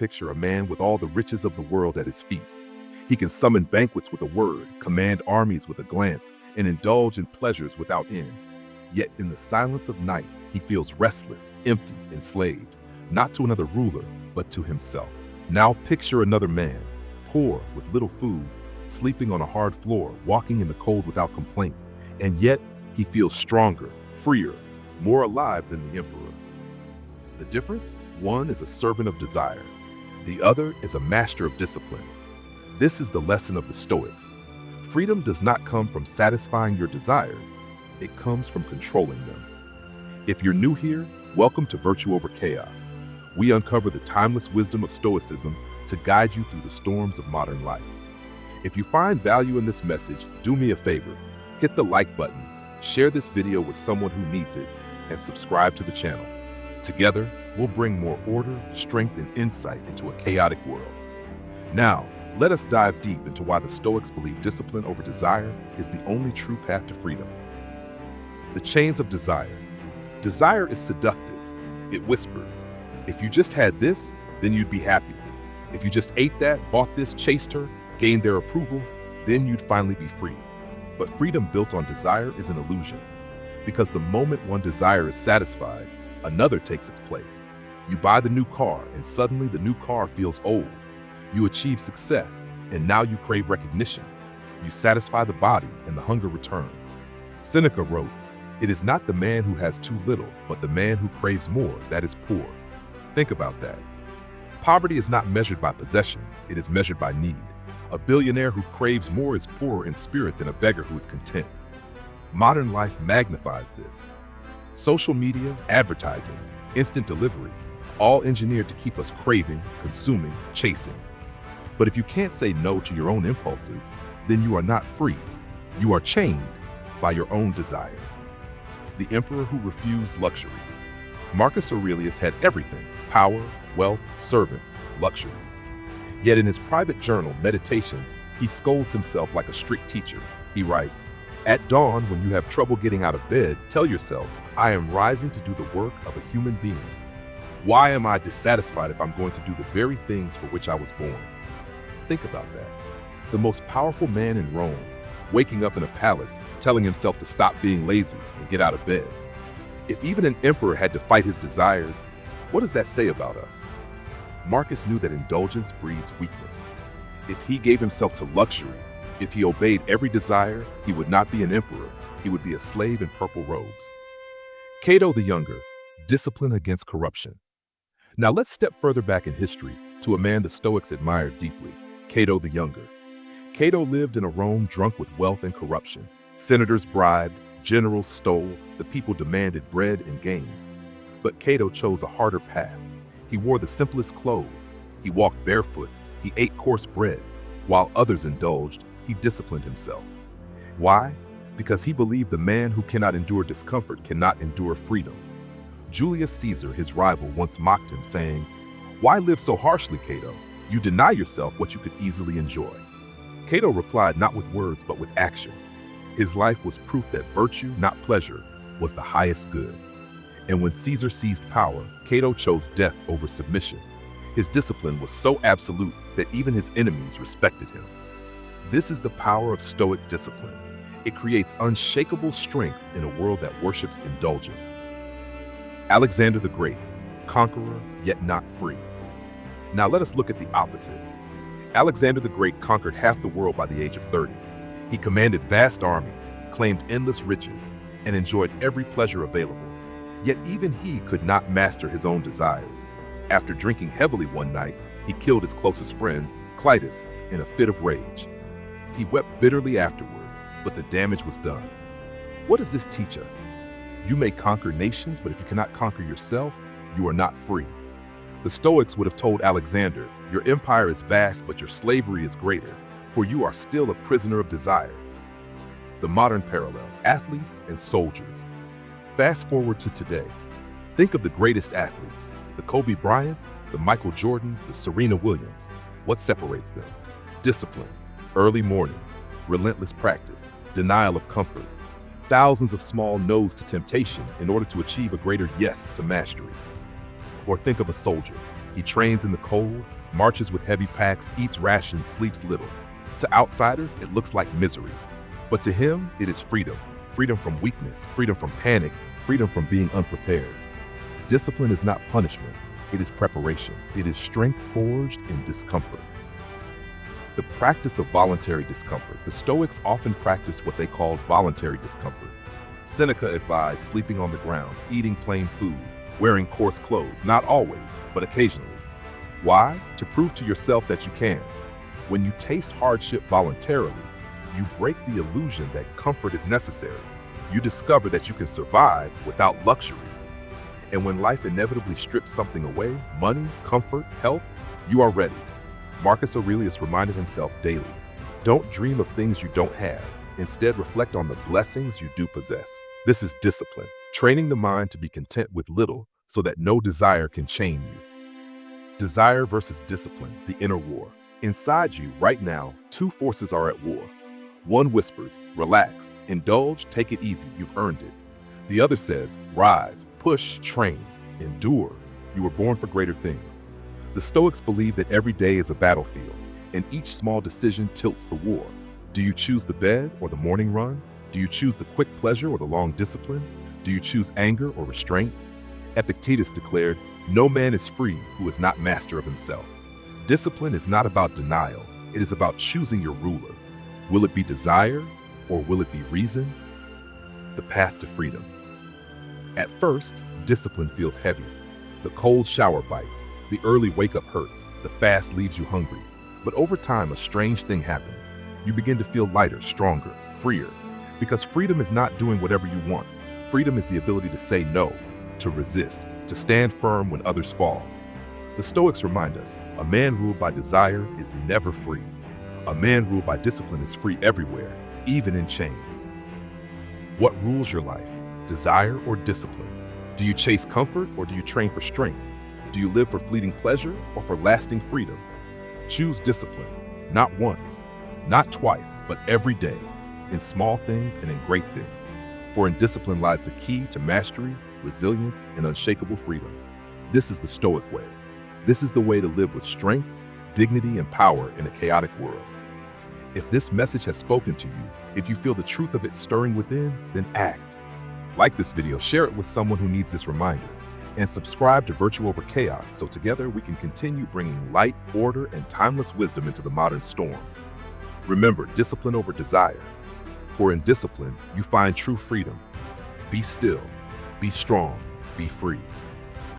picture a man with all the riches of the world at his feet. He can summon banquets with a word, command armies with a glance, and indulge in pleasures without end. Yet in the silence of night, he feels restless, empty, enslaved, not to another ruler, but to himself. Now picture another man, poor, with little food, sleeping on a hard floor, walking in the cold without complaint, and yet he feels stronger, freer, more alive than the emperor. The difference? One is a servant of desire. The other is a master of discipline. This is the lesson of the Stoics. Freedom does not come from satisfying your desires. It comes from controlling them. If you're new here, welcome to Virtue Over Chaos. We uncover the timeless wisdom of Stoicism to guide you through the storms of modern life. If you find value in this message, do me a favor. Hit the like button, share this video with someone who needs it, and subscribe to the channel. Together, we'll bring more order, strength, and insight into a chaotic world. Now, let us dive deep into why the Stoics believe discipline over desire is the only true path to freedom. The chains of desire. Desire is seductive. It whispers, if you just had this, then you'd be happy. If you just ate that, bought this, chased her, gained their approval, then you'd finally be free. But freedom built on desire is an illusion, because the moment one desire is satisfied, another takes its place. You buy the new car, and suddenly the new car feels old. You achieve success, and now you crave recognition. You satisfy the body, and the hunger returns. Seneca wrote, "It is not the man who has too little, but the man who craves more that is poor." Think about that. Poverty is not measured by possessions, it is measured by need. A billionaire who craves more is poorer in spirit than a beggar who is content. Modern life magnifies this. Social media, advertising, instant delivery, all engineered to keep us craving, consuming, chasing. But if you can't say no to your own impulses, then you are not free. You are chained by your own desires. The emperor who refused luxury. Marcus Aurelius had everything: power, wealth, servants, luxuries. Yet in his private journal, Meditations, he scolds himself like a strict teacher. He writes, "At dawn, when you have trouble getting out of bed, tell yourself, I am rising to do the work of a human being. Why am I dissatisfied if I'm going to do the very things for which I was born?" Think about that. The most powerful man in Rome, waking up in a palace, telling himself to stop being lazy and get out of bed. If even an emperor had to fight his desires, what does that say about us? Marcus knew that indulgence breeds weakness. If he gave himself to luxury, if he obeyed every desire, he would not be an emperor, he would be a slave in purple robes. Cato the Younger, discipline against corruption. Now let's step further back in history to a man the Stoics admired deeply, Cato the Younger. Cato lived in a Rome drunk with wealth and corruption. Senators bribed, generals stole, the people demanded bread and games. But Cato chose a harder path. He wore the simplest clothes. He walked barefoot. He ate coarse bread. While others indulged, he disciplined himself. Why? Because he believed the man who cannot endure discomfort cannot endure freedom. Julius Caesar, his rival, once mocked him, saying, "Why live so harshly, Cato? You deny yourself what you could easily enjoy." Cato replied not with words, but with action. His life was proof that virtue, not pleasure, was the highest good. And when Caesar seized power, Cato chose death over submission. His discipline was so absolute that even his enemies respected him. This is the power of Stoic discipline. It creates unshakable strength in a world that worships indulgence. Alexander the Great, conqueror yet not free. Now let us look at the opposite. Alexander the Great conquered half the world by the age of 30. He commanded vast armies, claimed endless riches, and enjoyed every pleasure available. Yet even he could not master his own desires. After drinking heavily one night, he killed his closest friend, Clitus, in a fit of rage. He wept bitterly afterward, but the damage was done. What does this teach us? You may conquer nations, but if you cannot conquer yourself, you are not free. The Stoics would have told Alexander, "Your empire is vast, but your slavery is greater, for you are still a prisoner of desire." The modern parallel, athletes and soldiers. Fast forward to today. Think of the greatest athletes, the Kobe Bryants, the Michael Jordans, the Serena Williams. What separates them? Discipline, early mornings, relentless practice, denial of comfort, thousands of small no's to temptation in order to achieve a greater yes to mastery. Or think of a soldier. He trains in the cold, marches with heavy packs, eats rations, sleeps little. To outsiders, it looks like misery. But to him, it is freedom. Freedom from weakness, freedom from panic, freedom from being unprepared. Discipline is not punishment, it is preparation. It is strength forged in discomfort. The practice of voluntary discomfort. The Stoics often practiced what they called voluntary discomfort. Seneca advised sleeping on the ground, eating plain food, wearing coarse clothes, not always, but occasionally. Why? To prove to yourself that you can. When you taste hardship voluntarily, you break the illusion that comfort is necessary. You discover that you can survive without luxury. And when life inevitably strips something away, money, comfort, health, you are ready. Marcus Aurelius reminded himself daily, don't dream of things you don't have. Instead, reflect on the blessings you do possess. This is discipline, training the mind to be content with little so that no desire can chain you. Desire versus discipline, the inner war. Inside you, right now, two forces are at war. One whispers, relax, indulge, take it easy, you've earned it. The other says, rise, push, train, endure. You were born for greater things. The Stoics believe that every day is a battlefield, and each small decision tilts the war. Do you choose the bed or the morning run? Do you choose the quick pleasure or the long discipline? Do you choose anger or restraint? Epictetus declared, no man is free who is not master of himself. Discipline is not about denial, it is about choosing your ruler. Will it be desire or will it be reason? The path to freedom. At first, discipline feels heavy. The cold shower bites, the early wake-up hurts, the fast leaves you hungry. But over time, a strange thing happens. You begin to feel lighter, stronger, freer. Because freedom is not doing whatever you want. Freedom is the ability to say no, to resist, to stand firm when others fall. The Stoics remind us, a man ruled by desire is never free. A man ruled by discipline is free everywhere, even in chains. What rules your life? Desire or discipline? Do you chase comfort or do you train for strength? Do you live for fleeting pleasure or for lasting freedom? Choose discipline, not once, not twice, but every day, in small things and in great things. For in discipline lies the key to mastery, resilience, and unshakable freedom. This is the Stoic way. This is the way to live with strength, dignity, and power in a chaotic world. If this message has spoken to you, if you feel the truth of it stirring within, then act. Like this video, share it with someone who needs this reminder, and subscribe to Virtue Over Chaos so together we can continue bringing light, order, and timeless wisdom into the modern storm. Remember, discipline over desire. For in discipline, you find true freedom. Be still, be strong, be free.